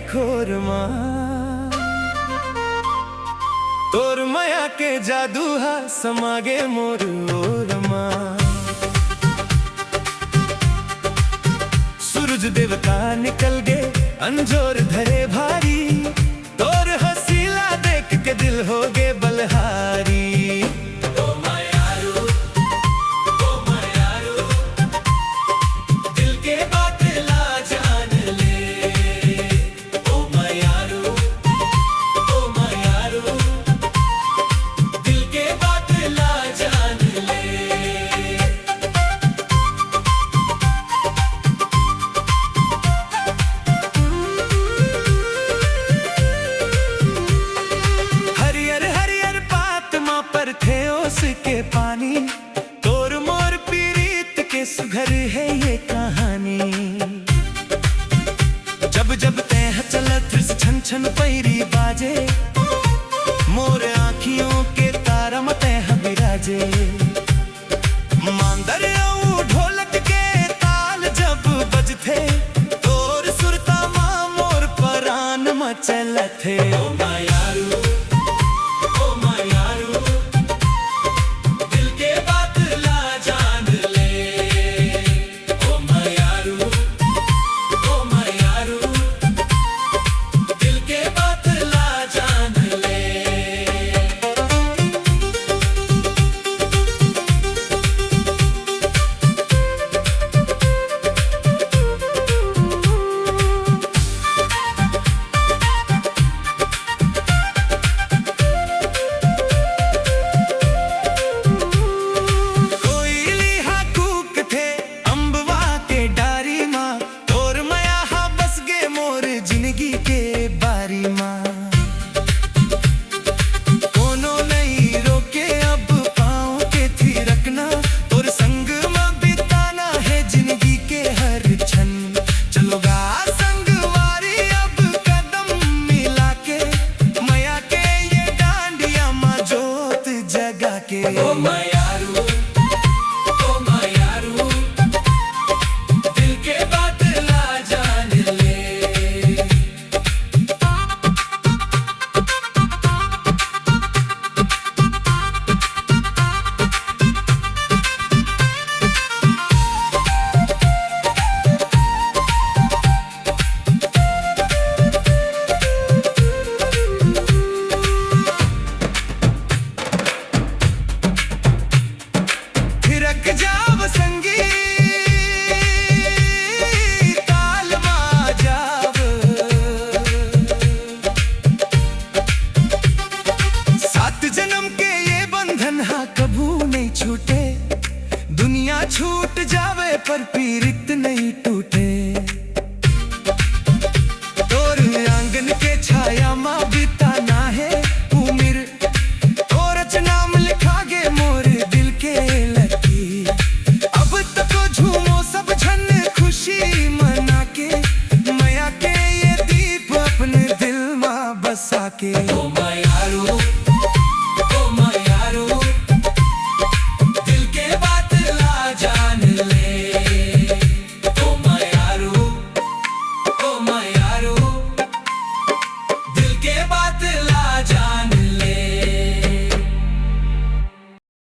खोरमा तोर माया के जादू हा समागे मोर ओरमा। सूरज देवता निकल गे अंजोर धरे भारी, तोर हसीला देख के दिल हो गे बलहारी। के पानी तोर मोर पीरीत के सुघर है ये कहानी। जब जब तह चलत छन छन पैरी बाजे, मोर आँखियों के तारा मतह बिराजे। मांदर ढोलक के ताल जब बजथे, तोर सुरता माँ मोर परान मचलथे। ओ मायारू ओ मायारू, ओ मायारू, दिल के बात ला जान ले। जाव संगी ताल जाव, सात जन्म के ये बंधन हा कभू नहीं छूटे। दुनिया छूट जावे पर पीरित नहीं टूटे। तोर आंगन के छाया माँ बिताना है उम्र, तोर नाम लिखा गे मोर दिल के मना के, माया के ये दीप अपने दिल में बसा के।